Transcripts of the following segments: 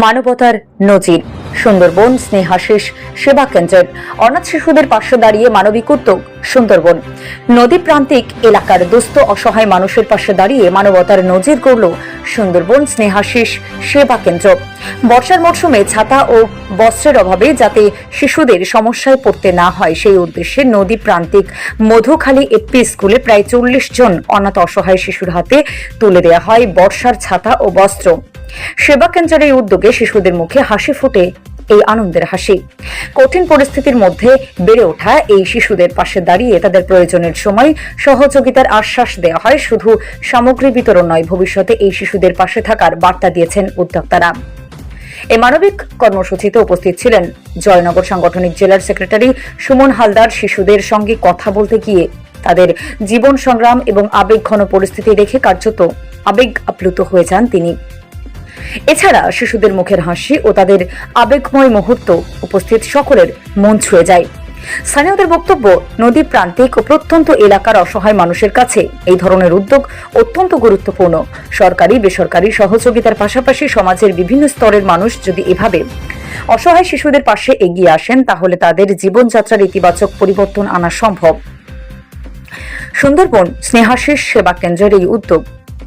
মানবতার নজির সুন্দরবন স্নেহাশিস সেবা কেন্দ্রের অনাথ শিশুদের পাশে দাঁড়িয়ে মানবিক উদ্যোগ সুন্দরবন নদী প্রান্তিক এলাকার দুস্থ অসহায় মানুষের পাশে দাঁড়িয়ে মানবতার নজির গড়ল সুন্দরবন স্নেহাশিস সেবা কেন্দ্র। বর্ষার মরশুমে ছাতা ও বস্ত্রের অভাবে যাতে শিশুদের সমস্যায় পড়তে না হয় সেই উদ্দেশ্যে নদী প্রান্তিক মধুখালী এপি স্কুলে প্রায় 40 জন অনাথ অসহায় শিশুর হাতে তুলে দেওয়া হয় বর্ষার ছাতা ও বস্ত্র। সেবা কেন্দ্রের এই উদ্যোগে শিশুদের মুখে হাসি ফোটে এই আনন্দের হাসি। কঠিন পরিস্থিতির মধ্যে বেড়ে ওঠা এই শিশুদের পাশে দাঁড়িয়ে তাদের প্রয়োজনের সময় সহযোগিতার আশ্বাস দেওয়া হয়। শুধু সামগ্রী বিতরণ নয়, ভবিষ্যতে এই শিশুদের পাশে থাকার বার্তা দিয়েছেন উদ্যোক্তারা। এই মানবিক কর্মসূচিতে উপস্থিত ছিলেন জয়নগর সাংগঠনিক জেলার সেক্রেটারি সুমন হালদার। শিশুদের সঙ্গে কথা বলতে গিয়ে তাদের জীবন সংগ্রাম এবং আবেগঘন পরিস্থিতি দেখে কার্যত আবেগ আপ্লুত হয়ে যান তিনি। এছাড়া শিশুদের মুখের হাসি ও তাদের আবেগময় মুহূর্ত উপস্থিত সকলের মন ছুঁয়ে যায়। স্থানীয়দের বক্তব্য, নদী প্রান্তিক ও প্রত্যন্ত এলাকার অসহায় মানুষের কাছে এই ধরনের উদ্যোগ অত্যন্ত গুরুত্বপূর্ণ। সরকারি বেসরকারি সহযোগিতার পাশাপাশি সমাজের বিভিন্ন স্তরের মানুষ যদি এভাবে অসহায় শিশুদের পাশে এগিয়ে আসেন তাহলে তাদের জীবনযাত্রার ইতিবাচক পরিবর্তন আনা সম্ভব। সুন্দরবন স্নেহাশিস সেবা কেন্দ্রের এই উদ্যোগ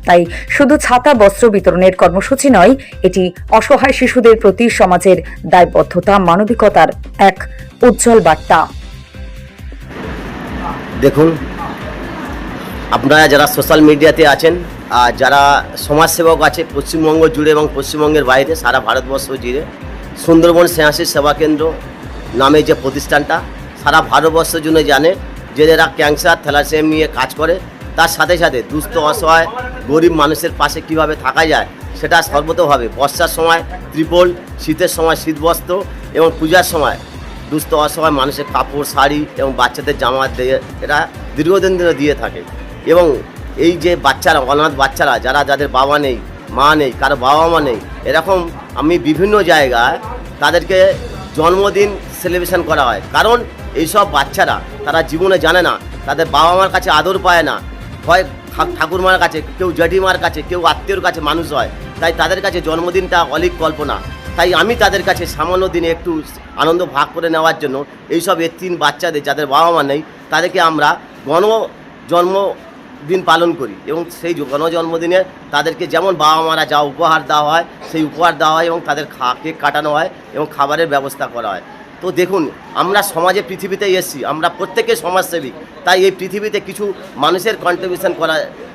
তাই শুধু ছাতা বস্ত্র বিতরণের কর্মসূচি নয়, এটি অসহায় শিশুদের প্রতি সমাজের দায়বদ্ধতা, মানবিকতার এক উজ্জ্বল বার্তা। দেখুন, আপনারা যারা সোশ্যাল মিডিয়াতে আছেন আর যারা সমাজসেবক আছে পশ্চিমবঙ্গ জুড়ে এবং পশ্চিমবঙ্গের বাইরে সারা ভারতবর্ষ জুড়ে, সুন্দরবন স্নেহাশিস সেবা কেন্দ্র নামে যে প্রতিষ্ঠানটা সারা ভারতবর্ষের জন্য জানে যে যারা ক্যান্সার থ্যালাসেমিয়া নিয়ে কাজ করে, তার সাথে সাথে দুস্থ অসহায় গরিব মানুষের পাশে কিভাবে থাকা যায় সেটা সর্বতভাবে বর্ষার সময় ত্রিপল, শীতের সময় শীতবস্ত্র এবং পূজার সময় দুস্থ অসহায় মানুষের কাপড়, শাড়ি এবং বাচ্চাদের জামা দিয়ে এরা দীর্ঘদিন ধরে দিয়ে থাকে। এবং এই যে বাচ্চারা, অনাথ বাচ্চারা যাদের বাবা নেই, মা নেই, কারো বাবা মা নেই, এরকম আমি বিভিন্ন জায়গায় তাদেরকে জন্মদিন সেলিব্রেশন করা হয়। কারণ এইসব বাচ্চারা তারা জীবনে জানে না, তাদের বাবা মার কাছে আদর পায় না, হয় ঠাকুরমার কাছে, কেউ জেঠিমার কাছে, কেউ আত্মীয়র কাছে মানুষ হয়, তাই তাদের কাছে জন্মদিনটা অলিক কল্পনা। তাই আমি তাদের কাছে সামান্য দিনে একটু আনন্দ ভাগ করে নেওয়ার জন্য এইসব এতিম বাচ্চাদের যাদের বাবা মা নেই তাদেরকে আমরা জন্মদিন পালন করি এবং সেই জন্মদিনে তাদেরকে যেমন বাবা মারা যা উপহার দেওয়া হয় সেই উপহার দেওয়া হয় এবং তাদের কেক কাটানো হয় এবং খাবারের ব্যবস্থা করা হয়। তো দেখুন, আমরা সমাজে পৃথিবীতে এসেছি, আমরা প্রত্যেকে সমাজসেবী, তাই এই পৃথিবীতে কিছু মানুষের কন্ট্রিবিউশন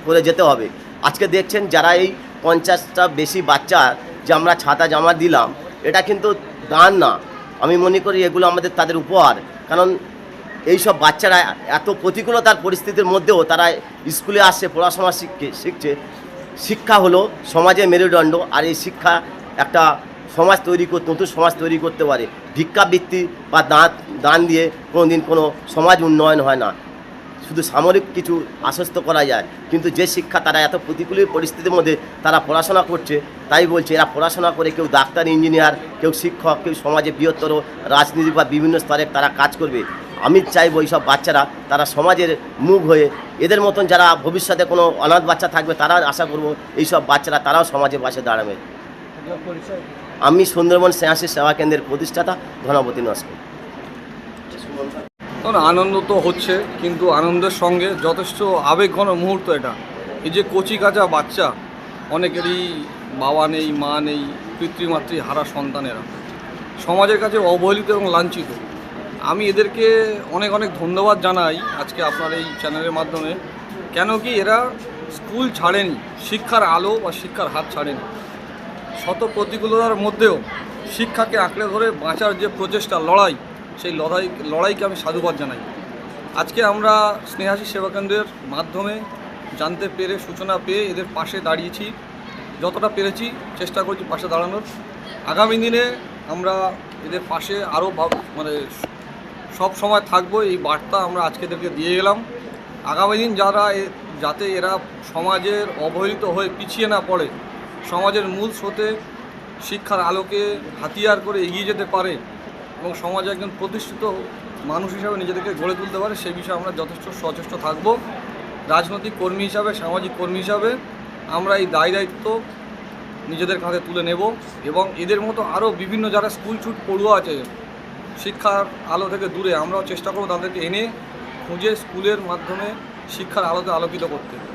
করে যেতে হবে। আজকে দেখছেন যারা এই 50টা বেশি বাচ্চা যে আমরা ছাতা জামা দিলাম, এটা কিন্তু দান না, আমি মনে করি এগুলো আমাদের তাদের উপহার। কারণ এই সব বাচ্চারা এত প্রতিকূলতার পরিস্থিতির মধ্যেও তারা স্কুলে আসছে, পড়াশোনা শিখছে। শিক্ষা হলো সমাজের মেরুদণ্ড, আর এই শিক্ষা একটা সমাজ নতুন সমাজ তৈরি করতে পারে। ভিক্ষাবৃত্তি বা দান দিয়ে কোনোদিন কোনো সমাজ উন্নয়ন হয় না, শুধু সামরিক কিছু আশ্বস্ত করা যায়। কিন্তু যে শিক্ষা তারা এত প্রতিকূল পরিস্থিতির মধ্যে তারা পড়াশোনা করছে, তাই বলছে এরা পড়াশোনা করে কেউ ডাক্তার, ইঞ্জিনিয়ার, কেউ শিক্ষক, কেউ সমাজে বৃহত্তর রাজনীতি বা বিভিন্ন স্তরে তারা কাজ করবে। আমি চাইবো এইসব বাচ্চারা তারা সমাজের মুখ হয়ে এদের মতন যারা ভবিষ্যতে কোনো অনাথ বাচ্চা থাকবে তারা আশা করবো এইসব বাচ্চারা তারাও সমাজের পাশে দাঁড়াবে। আমি সুন্দরবন স্নেহাশিস সেবা কেন্দ্রের প্রতিষ্ঠাতা ধনপতি নস্কর। আনন্দ তো হচ্ছে, কিন্তু আনন্দের সঙ্গে যথেষ্ট আবেগঘন মুহূর্ত এটা। এই যে কচি কাঁচা বাচ্চা, অনেকেরই বাবা নেই, মা নেই, পিতৃমাতৃ হারা সন্তানেরা সমাজের কাছে অবহেলিত এবং লাঞ্ছিত। আমি এদেরকে অনেক অনেক ধন্যবাদ জানাই আজকে আপনার এই চ্যানেলের মাধ্যমে। কেন কি এরা স্কুল ছাড়েনি, শিক্ষার আলো বা শিক্ষার হাত ছাড়েনি। শত প্রতিকূলতার মধ্যেও শিক্ষাকে আঁকড়ে ধরে বাঁচার যে প্রচেষ্টা, লড়াই, সেই লড়াইকে আমি সাধুবাদ জানাই। আজকে আমরা স্নেহাশিস সেবা কেন্দ্রের মাধ্যমে জানতে পেরে, সূচনা পেয়ে এদের পাশে দাঁড়িয়েছি, যতটা পেরেছি চেষ্টা করছি পাশে দাঁড়ানোর। আগামী দিনে আমরা এদের পাশে আরও সব সময় থাকবো, এই বার্তা আমরা আজকে এদেরকে দিয়ে গেলাম। আগামী দিন যাতে এরা সমাজের অবহেলিত হয়ে পিছিয়ে না পড়ে, সমাজের মূল স্রোতে শিক্ষার আলোকে হাতিয়ার করে এগিয়ে যেতে পারে এবং সমাজে একজন প্রতিষ্ঠিত মানুষ হিসাবে নিজেদেরকে গড়ে তুলতে পারে, সেই বিষয়ে আমরা যথেষ্ট সচেষ্ট থাকব। রাজনৈতিক কর্মী হিসাবে, সামাজিক কর্মী হিসাবে আমরা এই দায়িত্ব নিজেদের কাঁধে তুলে নেব এবং এদের মতো আরও বিভিন্ন যারা স্কুল ছুট পড়ুয়া আছে শিক্ষার আলো থেকে দূরে, আমরাও চেষ্টা করব তাদেরকে এনে খুঁজে স্কুলের মাধ্যমে শিক্ষার আলোতে আলোকিত করতে।